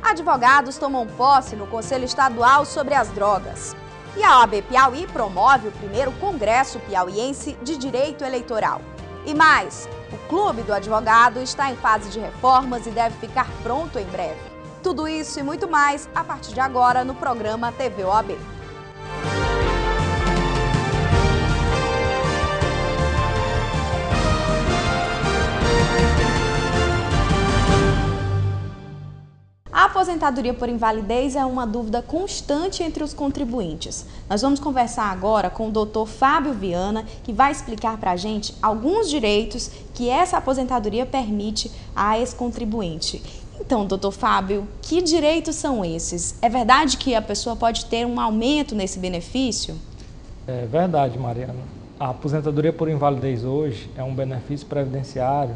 Advogados tomam posse no Conselho Estadual sobre as Drogas. E a OAB Piauí promove o primeiro Congresso Piauiense de Direito Eleitoral. E mais, o Clube do Advogado está em fase de reformas e deve ficar pronto em breve. Tudo isso e muito mais a partir de agora no programa TV OAB. A aposentadoria por invalidez é uma dúvida constante entre os contribuintes. Nós vamos conversar agora com o Dr. Fábio Viana, que vai explicar para a gente alguns direitos que essa aposentadoria permite a esse contribuinte. Então, Dr. Fábio, que direitos são esses? É verdade que a pessoa pode ter um aumento nesse benefício? É verdade, Mariana. A aposentadoria por invalidez hoje é um benefício previdenciário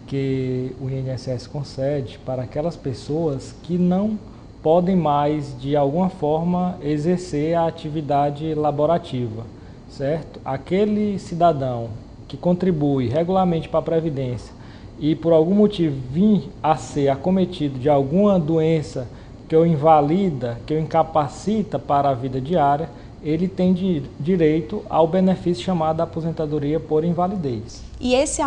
que o INSS concede para aquelas pessoas que não podem mais, de alguma forma, exercer a atividade laborativa, certo? Aquele cidadão que contribui regularmente para a Previdência e por algum motivo vir a ser acometido de alguma doença que o invalida, que o incapacita para a vida diária, ele tem direito ao benefício chamado aposentadoria por invalidez. E essa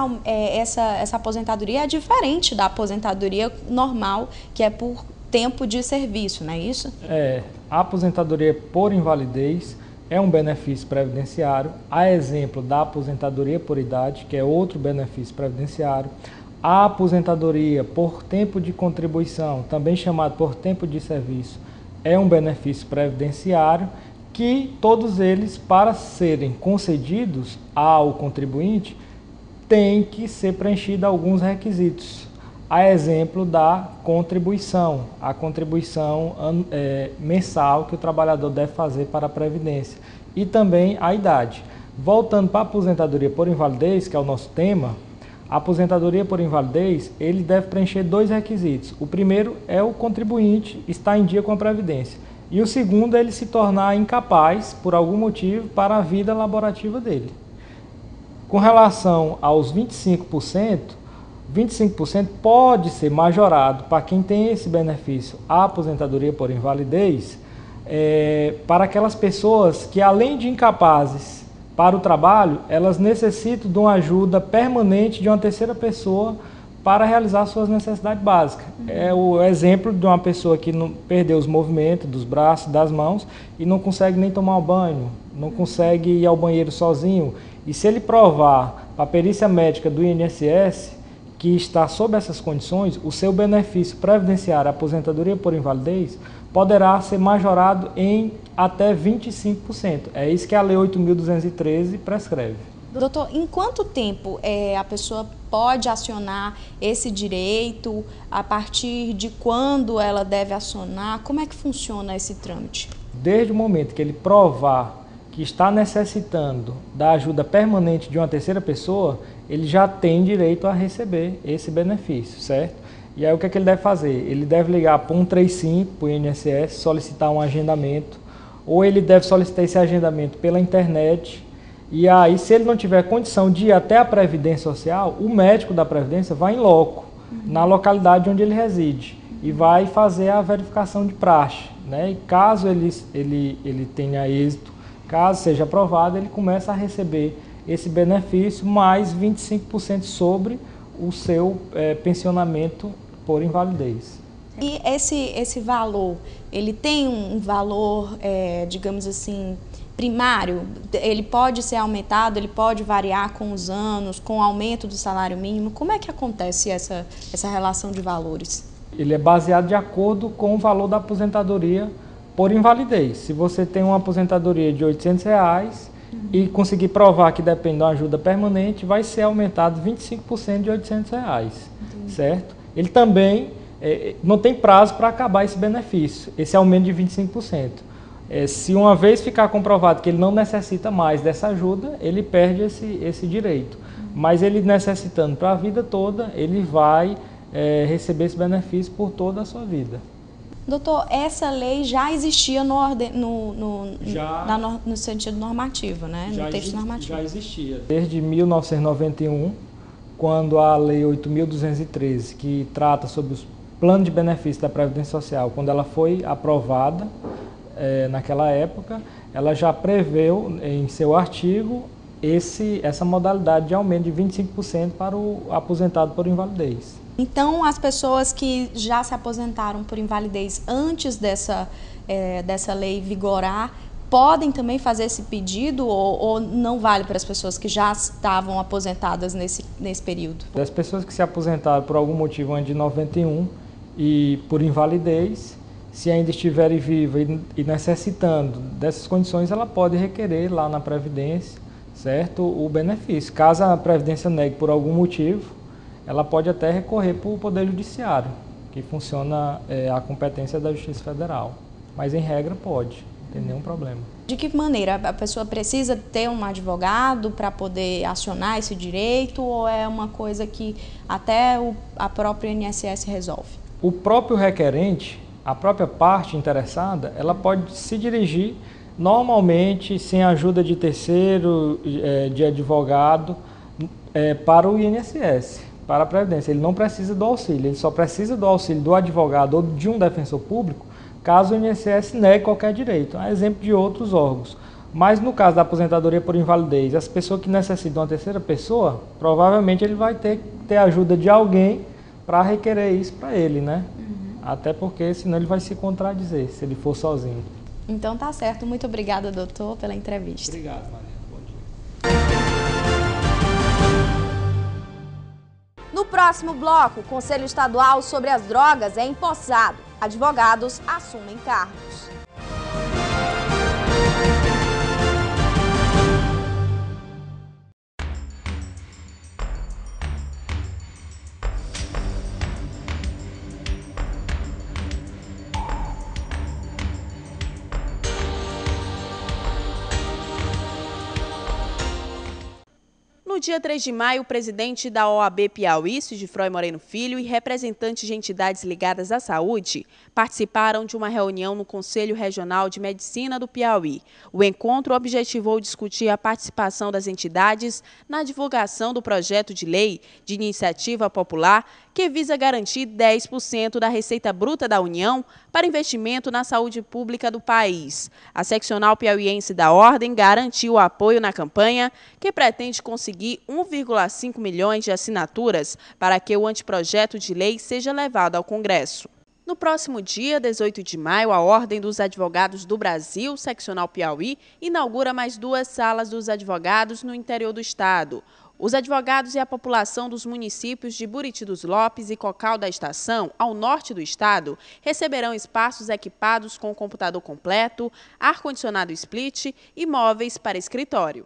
aposentadoria é diferente da aposentadoria normal, que é por tempo de serviço, não é isso? A aposentadoria por invalidez é um benefício previdenciário, a exemplo da aposentadoria por idade, que é outro benefício previdenciário. A aposentadoria por tempo de contribuição, também chamado por tempo de serviço, é um benefício previdenciário, que todos eles, para serem concedidos ao contribuinte, tem que ser preenchido alguns requisitos. A exemplo da contribuição, a contribuição mensal que o trabalhador deve fazer para a Previdência e também a idade. Voltando para a aposentadoria por invalidez, que é o nosso tema, a aposentadoria por invalidez, ele deve preencher dois requisitos. O primeiro é o contribuinte estar em dia com a Previdência. E o segundo é ele se tornar incapaz, por algum motivo, para a vida laborativa dele. Com relação aos 25% pode ser majorado para quem tem esse benefício, a aposentadoria por invalidez, para aquelas pessoas que, além de incapazes para o trabalho, elas necessitam de uma ajuda permanente de uma terceira pessoa para realizar suas necessidades básicas. É o exemplo de uma pessoa que não perdeu os movimentos dos braços, das mãos e não consegue nem tomar um banho, não consegue ir ao banheiro sozinho. E se ele provar para a perícia médica do INSS que está sob essas condições, o seu benefício previdenciário, aposentadoria por invalidez, poderá ser majorado em até 25%. É isso que a Lei 8.213 prescreve. Doutor, em quanto tempo a pessoa pode acionar esse direito? A partir de quando ela deve acionar? Como é que funciona esse trâmite? Desde o momento que ele provar que está necessitando da ajuda permanente de uma terceira pessoa, ele já tem direito a receber esse benefício, certo? E aí o que é que ele deve fazer? Ele deve ligar para o 135, para o INSS, solicitar um agendamento, ou ele deve solicitar esse agendamento pela internet. E aí, se ele não tiver condição de ir até a Previdência Social, o médico da Previdência vai em loco, na localidade onde ele reside, e vai fazer a verificação de praxe, né? E caso ele tenha êxito, caso seja aprovado, ele começa a receber esse benefício mais 25% sobre o seu pensionamento por invalidez. E esse valor, ele tem um valor, digamos assim, primário? Ele pode ser aumentado, ele pode variar com os anos, com o aumento do salário mínimo? Como é que acontece essa relação de valores? Ele é baseado de acordo com o valor da aposentadoria por invalidez. Se você tem uma aposentadoria de R$800 e conseguir provar que depende de uma ajuda permanente, vai ser aumentado 25% de R$800, certo? Ele também não tem prazo para acabar esse benefício, esse aumento de 25%. Se uma vez ficar comprovado que ele não necessita mais dessa ajuda, ele perde esse direito. Mas ele necessitando para a vida toda, ele vai receber esse benefício por toda a sua vida. Doutor, essa lei já existia no sentido normativo, né? No texto normativo. Já existia. Desde 1991, quando a Lei 8.213, que trata sobre plano de benefício da Previdência Social, quando ela foi aprovada, naquela época, ela já preveu em seu artigo essa modalidade de aumento de 25% para o aposentado por invalidez. Então, as pessoas que já se aposentaram por invalidez antes dessa lei vigorar, podem também fazer esse pedido ou não vale para as pessoas que já estavam aposentadas nesse período? As pessoas que se aposentaram por algum motivo antes de 91 e por invalidez, se ainda estiverem vivas e necessitando dessas condições, ela pode requerer lá na Previdência, certo, o benefício. Caso a Previdência negue por algum motivo, ela pode até recorrer para o Poder Judiciário, que funciona a competência da Justiça Federal. Mas, em regra, pode, não tem nenhum problema. De que maneira? A pessoa precisa ter um advogado para poder acionar esse direito ou é uma coisa que até a própria INSS resolve? O próprio requerente, a própria parte interessada, ela pode se dirigir normalmente, sem ajuda de terceiro, de advogado, para o INSS, para a Previdência. Ele não precisa do auxílio, ele só precisa do auxílio do advogado ou de um defensor público, caso o INSS negue qualquer direito, a exemplo de outros órgãos. Mas no caso da aposentadoria por invalidez, as pessoas que necessitam de uma terceira pessoa, provavelmente ele vai ter que ter a ajuda de alguém para requerer isso para ele, né? Até porque senão ele vai se contradizer, se ele for sozinho. Então tá certo. Muito obrigada, doutor, pela entrevista. Obrigado, Maria. Bom dia. No próximo bloco, o Conselho Estadual sobre as Drogas é empossado. Advogados assumem cargos. No dia 3 de maio, o presidente da OAB Piauí, Sigifrói Moreno Filho, e representantes de entidades ligadas à saúde participaram de uma reunião no Conselho Regional de Medicina do Piauí. O encontro objetivou discutir a participação das entidades na divulgação do projeto de lei de iniciativa popular que visa garantir 10% da receita bruta da União para investimento na saúde pública do país. A seccional piauiense da Ordem garantiu o apoio na campanha, que pretende conseguir 1,5 milhões de assinaturas para que o anteprojeto de lei seja levado ao Congresso. No próximo dia, 18 de maio, a Ordem dos Advogados do Brasil, seccional Piauí, inaugura mais 2 salas dos advogados no interior do estado. Os advogados e a população dos municípios de Buriti dos Lopes e Cocal da Estação, ao norte do estado, receberão espaços equipados com computador completo, ar-condicionado split e móveis para escritório.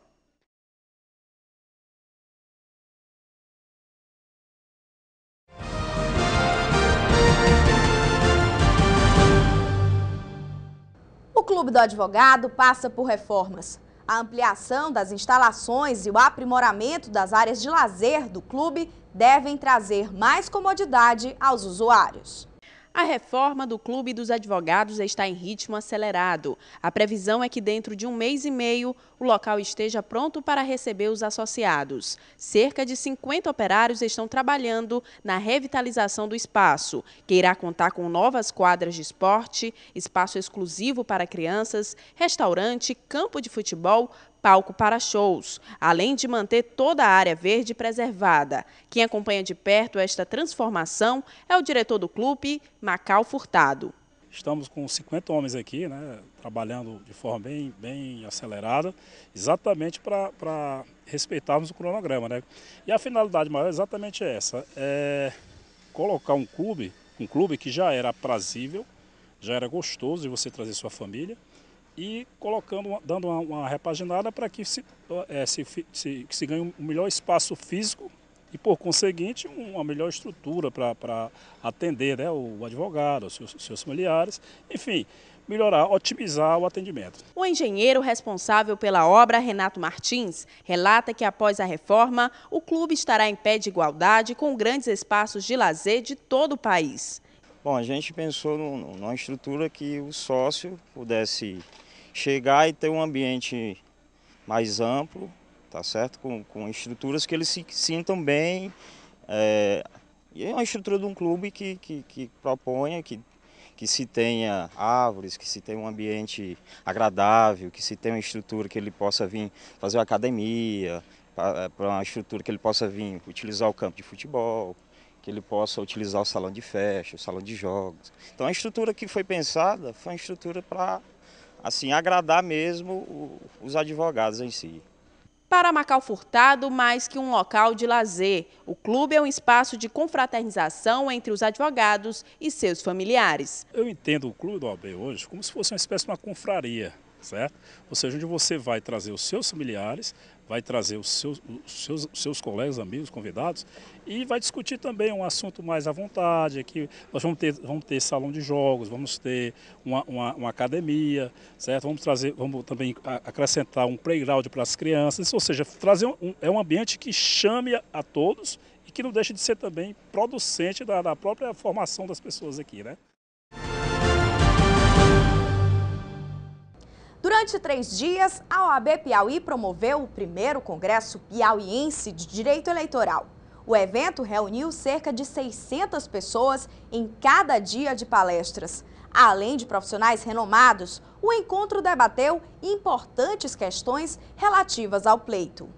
O Clube do Advogado passa por reformas. A ampliação das instalações e o aprimoramento das áreas de lazer do clube devem trazer mais comodidade aos usuários. A reforma do Clube dos Advogados está em ritmo acelerado. A previsão é que dentro de 1 mês e meio o local esteja pronto para receber os associados. Cerca de 50 operários estão trabalhando na revitalização do espaço, que irá contar com novas quadras de esporte, espaço exclusivo para crianças, restaurante, campo de futebol, palco para shows, além de manter toda a área verde preservada. Quem acompanha de perto esta transformação é o diretor do clube, Macau Furtado. Estamos com 50 homens aqui, né, trabalhando de forma bem acelerada, exatamente para respeitarmos o cronograma, né? E a finalidade maior é exatamente essa, é colocar um clube que já era aprazível, já era gostoso de você trazer sua família, e dando uma repaginada para que se ganhe um melhor espaço físico e, por conseguinte, uma melhor estrutura para atender, né, o advogado, os seus familiares, enfim, melhorar, otimizar o atendimento. O engenheiro responsável pela obra, Renato Martins, relata que após a reforma, o clube estará em pé de igualdade com grandes espaços de lazer de todo o país. Bom, a gente pensou numa estrutura que o sócio pudesse chegar e ter um ambiente mais amplo, tá certo? Com estruturas que eles se sintam bem E é uma estrutura de um clube que proponha que se tenha árvores, que se tenha um ambiente agradável, que se tenha uma estrutura que ele possa vir fazer uma academia, para uma estrutura que ele possa vir utilizar o campo de futebol, que ele possa utilizar o salão de festa, o salão de jogos. Então a estrutura que foi pensada foi uma estrutura para assim, agradar mesmo os advogados em si. Para Macau Furtado, mais que um local de lazer, o clube é um espaço de confraternização entre os advogados e seus familiares. Eu entendo o clube da OAB hoje como se fosse uma espécie de uma confraria, certo? Ou seja, onde você vai trazer os seus familiares, vai trazer os seus colegas, amigos, convidados e vai discutir também um assunto mais à vontade. Aqui nós vamos ter salão de jogos, vamos ter uma academia, certo? Vamos também acrescentar um playground para as crianças, ou seja, trazer um ambiente que chame a todos e que não deixe de ser também producente da própria formação das pessoas aqui, né? Durante 3 dias, a OAB Piauí promoveu o primeiro Congresso Piauiense de Direito Eleitoral. O evento reuniu cerca de 600 pessoas em cada dia de palestras. Além de profissionais renomados, o encontro debateu importantes questões relativas ao pleito.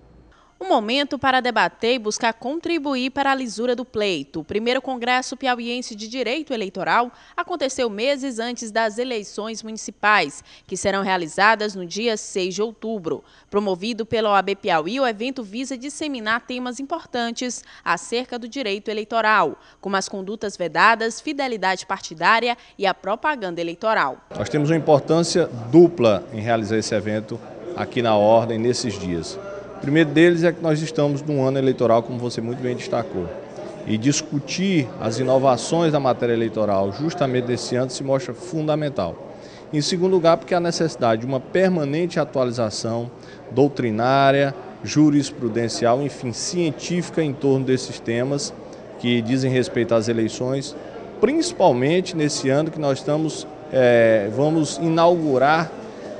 Um momento para debater e buscar contribuir para a lisura do pleito. O primeiro Congresso Piauiense de Direito Eleitoral aconteceu meses antes das eleições municipais, que serão realizadas no dia 6 de outubro. Promovido pela OAB Piauí, o evento visa disseminar temas importantes acerca do direito eleitoral, como as condutas vedadas, fidelidade partidária e a propaganda eleitoral. Nós temos uma importância dupla em realizar esse evento aqui na Ordem nesses dias. O primeiro deles é que nós estamos num ano eleitoral, como você muito bem destacou. E discutir as inovações da matéria eleitoral justamente nesse ano se mostra fundamental. Em segundo lugar, porque há necessidade de uma permanente atualização doutrinária, jurisprudencial, enfim, científica em torno desses temas que dizem respeito às eleições, principalmente nesse ano que nós vamos inaugurar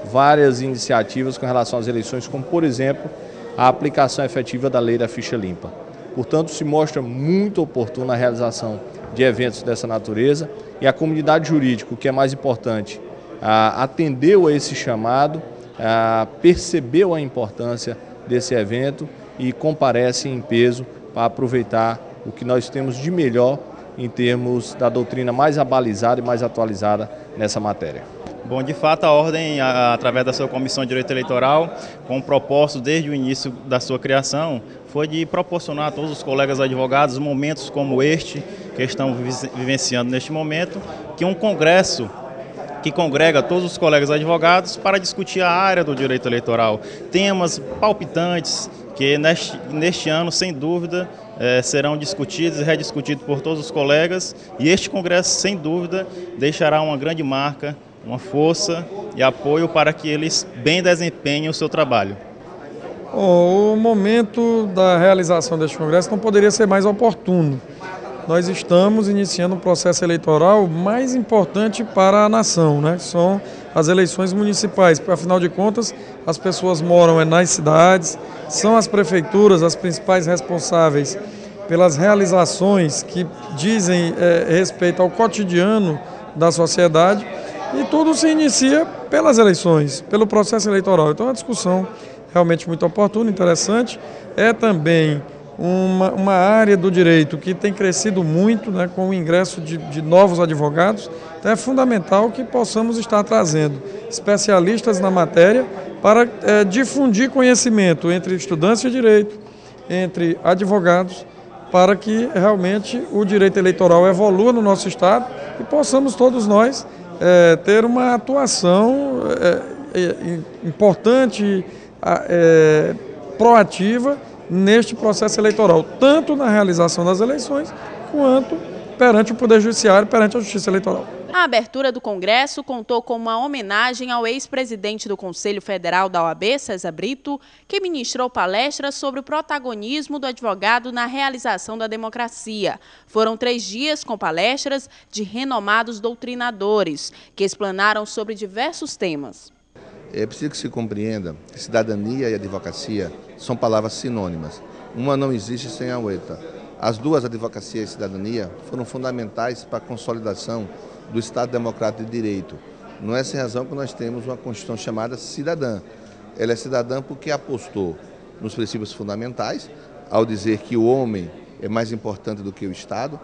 várias iniciativas com relação às eleições, como, por exemplo, a aplicação efetiva da lei da ficha limpa. Portanto, se mostra muito oportuna a realização de eventos dessa natureza e a comunidade jurídica, o que é mais importante, atendeu a esse chamado, percebeu a importância desse evento e comparece em peso para aproveitar o que nós temos de melhor em termos da doutrina mais abalizada e mais atualizada nessa matéria. Bom, de fato, a Ordem, através da sua Comissão de Direito Eleitoral, com o propósito desde o início da sua criação, foi de proporcionar a todos os colegas advogados momentos como este, que estão vivenciando neste momento, que um congresso que congrega todos os colegas advogados para discutir a área do direito eleitoral. Temas palpitantes que neste ano, sem dúvida, serão discutidos e rediscutidos por todos os colegas, e este congresso, sem dúvida, deixará uma grande marca, uma força e apoio para que eles bem desempenhem o seu trabalho. O momento da realização deste congresso não poderia ser mais oportuno. Nós estamos iniciando um processo eleitoral mais importante para a nação, né? São as eleições municipais, porque afinal de contas as pessoas moram nas cidades, são as prefeituras as principais responsáveis pelas realizações que dizem respeito ao cotidiano da sociedade. E tudo se inicia pelas eleições, pelo processo eleitoral. Então é uma discussão realmente muito oportuna, interessante. É também uma área do direito que tem crescido muito, né, com o ingresso de novos advogados. Então é fundamental que possamos estar trazendo especialistas na matéria para difundir conhecimento entre estudantes de direito, entre advogados, para que realmente o direito eleitoral evolua no nosso Estado e possamos todos nós ter uma atuação importante, proativa neste processo eleitoral, tanto na realização das eleições, quanto perante o Poder Judiciário, perante a Justiça Eleitoral. A abertura do Congresso contou com uma homenagem ao ex-presidente do Conselho Federal da OAB, César Brito, que ministrou palestras sobre o protagonismo do advogado na realização da democracia. Foram 3 dias com palestras de renomados doutrinadores, que explanaram sobre diversos temas. É preciso que se compreenda que cidadania e advocacia são palavras sinônimas. Uma não existe sem a outra. As duas, Advocacia e Cidadania, foram fundamentais para a consolidação do Estado Democrático de Direito. Não é sem razão que nós temos uma Constituição chamada cidadã. Ela é cidadã porque apostou nos princípios fundamentais, ao dizer que o homem é mais importante do que o Estado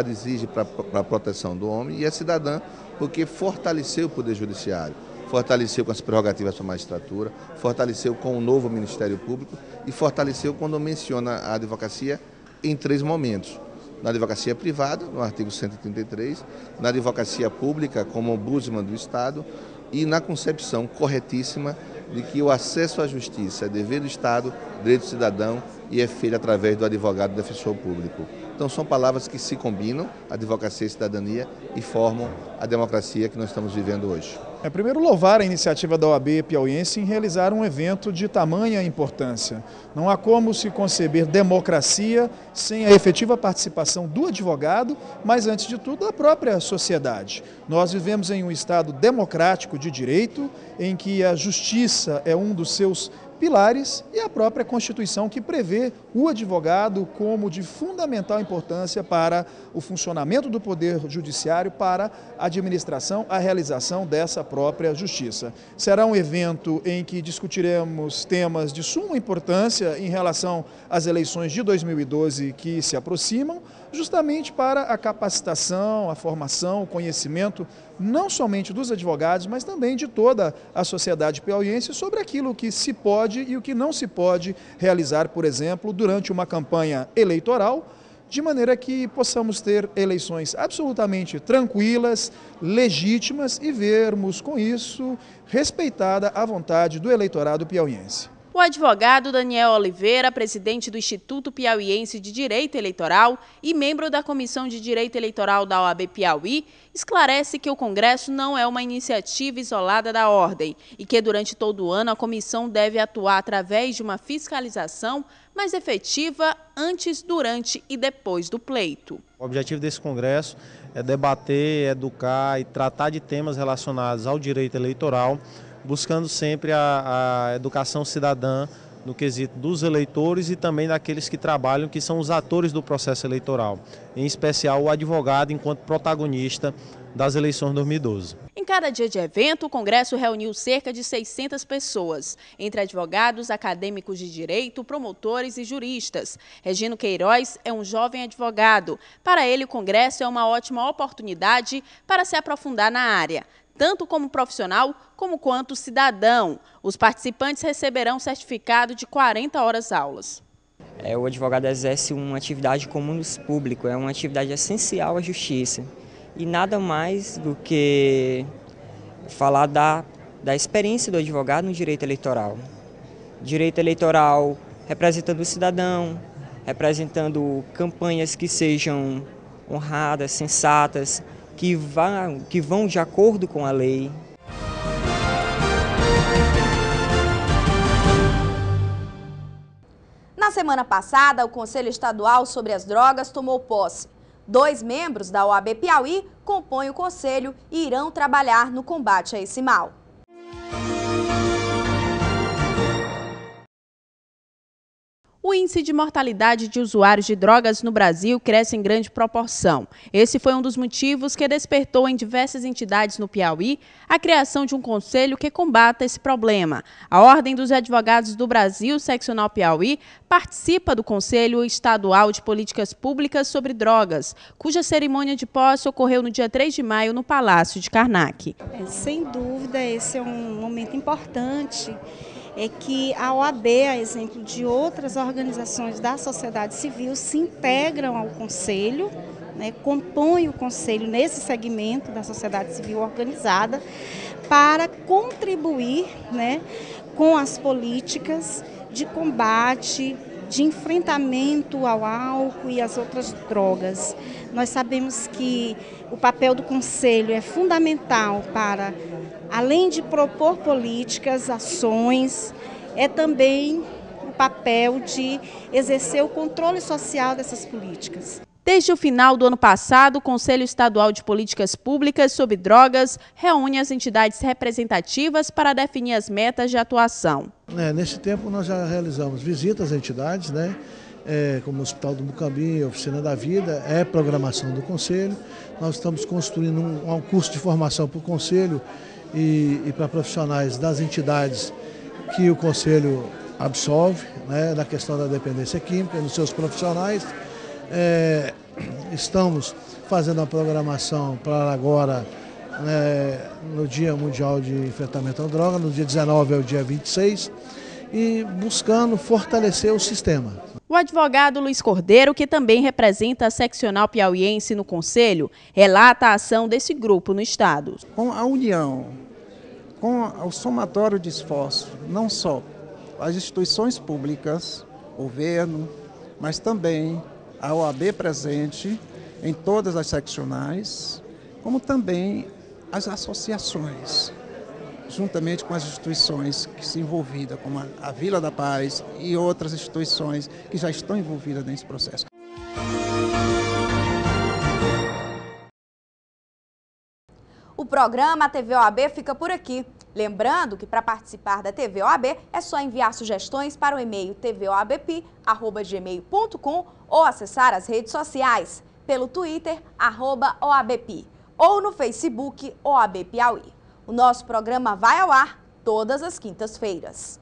exige para a proteção do homem, e é cidadã porque fortaleceu o Poder Judiciário, fortaleceu com as prerrogativas da magistratura, fortaleceu com o novo Ministério Público e fortaleceu quando menciona a advocacia em 3 momentos. Na advocacia privada, no artigo 133, na advocacia pública, como ombudsman do Estado, e na concepção corretíssima de que o acesso à justiça é dever do Estado, direito do cidadão, e é feito através do advogado defensor público. Então são palavras que se combinam, advocacia e cidadania, e formam a democracia que nós estamos vivendo hoje. Primeiro, louvar a iniciativa da OAB piauiense em realizar um evento de tamanha importância. Não há como se conceber democracia sem a efetiva participação do advogado, mas, antes de tudo, da própria sociedade. Nós vivemos em um Estado democrático de direito, em que a justiça é um dos seus pilares, e a própria Constituição, que prevê o advogado como de fundamental importância para o funcionamento do Poder Judiciário, para a administração, a realização dessa própria justiça. Será um evento em que discutiremos temas de suma importância em relação às eleições de 2012 que se aproximam, justamente para a capacitação, a formação, o conhecimento, não somente dos advogados, mas também de toda a sociedade piauiense sobre aquilo que se pode e o que não se pode realizar, por exemplo, durante uma campanha eleitoral, de maneira que possamos ter eleições absolutamente tranquilas, legítimas, e vermos com isso respeitada a vontade do eleitorado piauiense. O advogado Daniel Oliveira, presidente do Instituto Piauiense de Direito Eleitoral e membro da Comissão de Direito Eleitoral da OAB Piauí, esclarece que o Congresso não é uma iniciativa isolada da Ordem e que, durante todo o ano, a comissão deve atuar através de uma fiscalização mais efetiva antes, durante e depois do pleito. O objetivo desse Congresso é debater, educar e tratar de temas relacionados ao direito eleitoral, buscando sempre a educação cidadã no quesito dos eleitores e também daqueles que trabalham, que são os atores do processo eleitoral, em especial o advogado enquanto protagonista das eleições de 2012. Em cada dia de evento, o Congresso reuniu cerca de 600 pessoas, entre advogados, acadêmicos de direito, promotores e juristas. Regino Queiroz é um jovem advogado. Para ele, o Congresso é uma ótima oportunidade para se aprofundar na área, tanto como profissional como quanto cidadão. Os participantes receberão um certificado de 40 horas aulas. O advogado exerce uma atividade comum público, é uma atividade essencial à justiça. E nada mais do que falar da experiência do advogado no direito eleitoral. Direito eleitoral representando o cidadão, representando campanhas que sejam honradas, sensatas, que vão de acordo com a lei. Na semana passada, o Conselho Estadual sobre as Drogas tomou posse. 2 membros da OAB Piauí compõem o conselho e irão trabalhar no combate a esse mal. O índice de mortalidade de usuários de drogas no Brasil cresce em grande proporção. Esse foi um dos motivos que despertou em diversas entidades no Piauí a criação de um conselho que combata esse problema. A Ordem dos Advogados do Brasil, Seccional Piauí, participa do Conselho Estadual de Políticas Públicas sobre Drogas, cuja cerimônia de posse ocorreu no dia 3 de maio no Palácio de Karnak. Sem dúvida, esse é um momento importante. É que a OAB, a exemplo de outras organizações da sociedade civil, se integram ao Conselho, compõem o Conselho nesse segmento da sociedade civil organizada, para contribuir com as políticas de combate, de enfrentamento ao álcool e às outras drogas. Nós sabemos que o papel do Conselho é fundamental para, além de propor políticas, ações, é também o papel de exercer o controle social dessas políticas. Desde o final do ano passado, o Conselho Estadual de Políticas Públicas sobre Drogas reúne as entidades representativas para definir as metas de atuação. Nesse tempo nós já realizamos visitas às entidades, como o Hospital do Mucambinho, a Oficina da Vida, é programação do Conselho. Nós estamos construindo um curso de formação para o Conselho e para profissionais das entidades que o Conselho absolve, né, na questão da dependência química, nos seus profissionais. Estamos fazendo a programação para agora, no Dia Mundial de Enfrentamento à Droga, no dia 19 ao dia 26, e buscando fortalecer o sistema. O advogado Luiz Cordeiro, que também representa a seccional piauiense no Conselho, relata a ação desse grupo no Estado. Com a união, com o somatório de esforço, não só as instituições públicas, governo, mas também a OAB presente em todas as seccionais, como também as associações, juntamente com as instituições que se envolvidas, como a Vila da Paz e outras instituições que já estão envolvidas nesse processo. O programa TV OAB fica por aqui. Lembrando que para participar da TV OAB é só enviar sugestões para o e-mail tvoabpi@gmail.com ou acessar as redes sociais pelo Twitter @OABpi ou no Facebook OAB Piauí. O nosso programa vai ao ar todas as quintas-feiras.